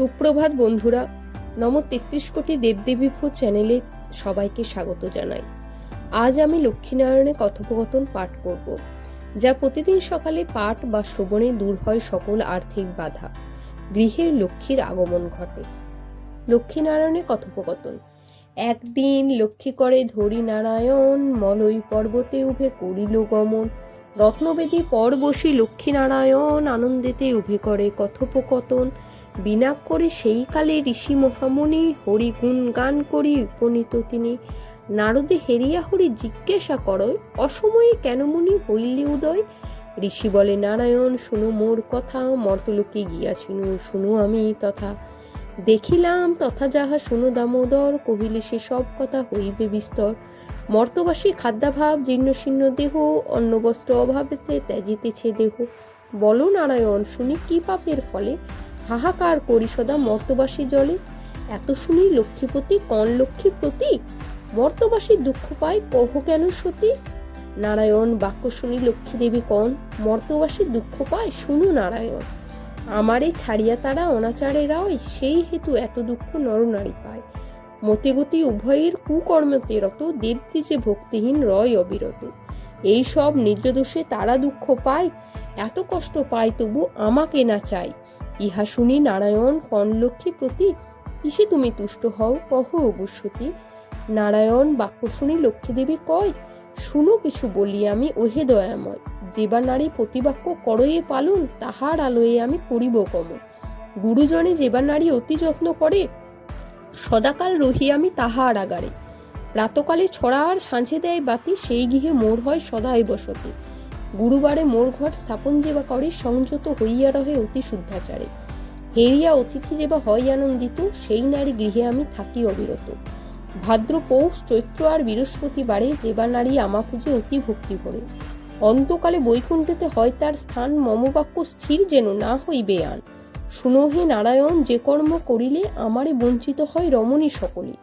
সুপ্রভাত বন্ধুরা, নম ৩৩ কোটি দেবদেবীভূ চ্যানেলে সবাইকে স্বাগত জানাই। আজ আমি লক্ষ্মীনারায়ণের কথোপকথন পাঠ করব, যা প্রতিদিন সকালে পাঠ বা শ্রবণে দূর হয় সকল আর্থিক বাধা, গৃহের লক্ষ্মীর আগমন ঘটে। লক্ষ্মীনারায়ণের কথোপকথন। একদিন লক্ষ্মী করে ধরি নারায়ণ, মলয় পর্বতে উভে করিল গমন। রত্নবেদী পর বসি লক্ষ্মীনারায়ণ, আনন্দেতে উভে করে কথোপকথন। বিনা করে সেই কালে ঋষি মহামুনি, হরি গুণ গান করি উপনীত তিনি। নারদে হেরিয়া হরি জিজ্ঞাসা করয়, অসময়ে কেন মুনি হইলে উদয়। ঋষি বলে নারায়ণ শুনো মোর কথা, মর্তলোকে গিয়াছিনু শুনো আমি তথা। দেখিলাম তথা যাহা শুনো দামোদর, কহিলে সে সব কথা হইবে বিস্তর। মর্তবাসী খাদ্যাভাব জীর্ণশীর্ণ দেহ, অন্নবস্ত্র অভাবেতে ত্যাজিতেছে দেহ। বলো নারায়ণ শুনি কি পাপের ফলে, হাহাকার করি সদা মর্তবাসী জলে। এত শুনি লক্ষ্মীপতি কন লক্ষ্মীপতি, মর্তবাসী দুঃখ পায় কহ কেন সতী। নারায়ণ বাক্য শুনি লক্ষ্মী দেবী কন, মর্তবাসী দুঃখ পায় শুনো নারায়ণ। আমারে ছাড়িয়া তারা অনাচারে রয়, সেই হেতু এত দুঃখ নরনারী পায়। মতিগতি উভয়ের কুকর্মতে রত, দেবী যে ভক্তিহীন রয় অবিরত। এই সব নিজ দোষে তারা দুঃখ পায়, এত কষ্ট পায় তবু আমাকে না চাই। ইহা শুনি নারায়ণ কন লক্ষ্মী প্রতি, কিসে তুমি তুষ্ট হও কহ অবশ্যতি। নারায়ণ বাক্য শুনি লক্ষ্মী দেবী কয়, শুনো কিছু বলি আমি ওহে দয়াময়। যেবা নারী প্রতিবাক্য করয়ে পালন, তাহার আলোয়ে আমি করিব কমন। গুরুজনে যেবা নারী অতি যত্ন করে, সদাকাল রহি আমি তাহার আগারে। প্রাতকালে ছড়া আর সাঁঝে দেয় বাতি, সেই গৃহে মোর হয় সদাই বসতি। গুরুবারে মোর ঘর স্থাপন যেবা করে, সংযত হইয়া রহে অতি শুদ্ধাচারে। হেরিয়া অতিথি যেবা হয় আনন্দিত, সেই নারী গৃহে আমি থাকি অবিরত। ভাদ্র পৌষ চৈত্র আর বৃহস্পতিবারে যেবা নারী আমা পূজে অতি ভক্তি ভরে। অন্তকালে বৈকুণ্ঠেতে হয় তার স্থান, মমবাক্য স্থির যেন না হইবে আন। শুনো হে নারায়ণ যে কর্ম করিলে, আমারে বঞ্চিত হয় রমণী সকলে।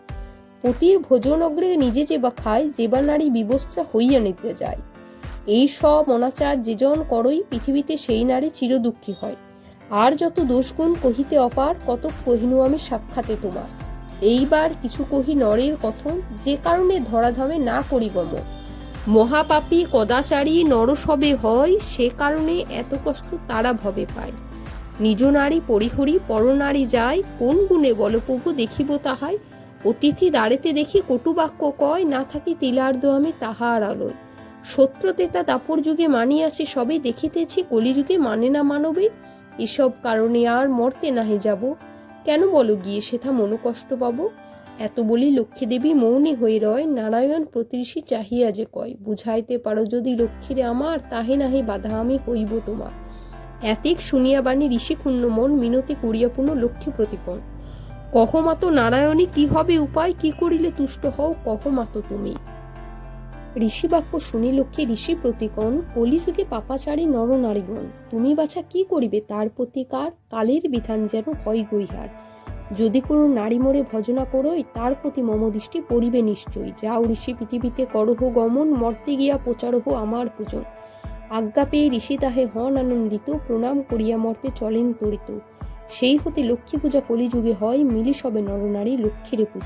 পতির ভোজন অগ্রে নিজে যেবা খায়, যেবা নারী বিবস্ত্রা হইয়া নিতে যায়। এই সব অনাচার যেজন করই, পৃথিবীতে সেই নারী চিরদুঃখী হয়। আর যত দোষগুণ কহিতে অপার, কত কহিনু আমি সাক্ষাতে তোমার। এইবার কিছু কহি নরের কথন, যে কারণে ধরাধামে না করি গমন। মহাপাপী কদাচারী নর সবে হয়, সে কারণে এত কষ্ট তারা ভবে পায়। নিজ নারী পরিহরি পর নারী যায়, কোন গুণে বল প্রভু দেখিব তাহাই। অতিথি দাঁড়েতে দেখি কটু বাক্য কয়, না থাকি তিলার্ধ আমি তাহার আলোয়। সত্যতেতা দাপর যুগে মানিয়াছে সবে, দেখিতেছি কলিযুগে মানে না মানবে। এসব কারণে আর মরতে নাহে যাব, কেন বলো গিয়ে সেথা মনোকষ্ট পাবো। এত বলি লক্ষ্মী দেবী মৌনী হয়ে রয়, নারায়ণ প্রতিঋষি চাহিয়া যে কয়। বুঝাইতে পারো যদি লক্ষ্মীরে আমার, তাহে নাহি বাধা আমি হইব তোমার। এতিক শুনিয়া বাণী ঋষি ক্ষুণ্ণ মন, মিনতি করিয়া পূর্ণ লক্ষ্মী প্রতিকন। কহ মাতো নারায়ণী কি হবে উপায়, কি করিলে তুষ্ট হও কহ মাতো তুমি। ঋষি বাক্য শুনি লক্ষ্মী ঋষি প্রতিকন, কলিযুগে পাপাচারী নর নারীগণ। তুমি বাছা কি করিবে তার প্রতিকার, কালের বিধান যেন হয় গৈহার। যদি কোনো নারী মোরে ভজনা করই, তার প্রতি মম দৃষ্টি পড়িবে নিশ্চয়। যাও ঋষি পৃথিবীতে করহ গমন, মর্তে গিয়া প্রচারহ আমার পূজন। আজ্ঞা পেয়ে ঋষি তাহে হন আনন্দিত, প্রণাম করিয়া মর্তে চলেন তরিত। সেই হতে লক্ষ্মী পূজা কলিযুগে হয়, মিলি সবে নরনারী লক্ষ্মীরে পুজো।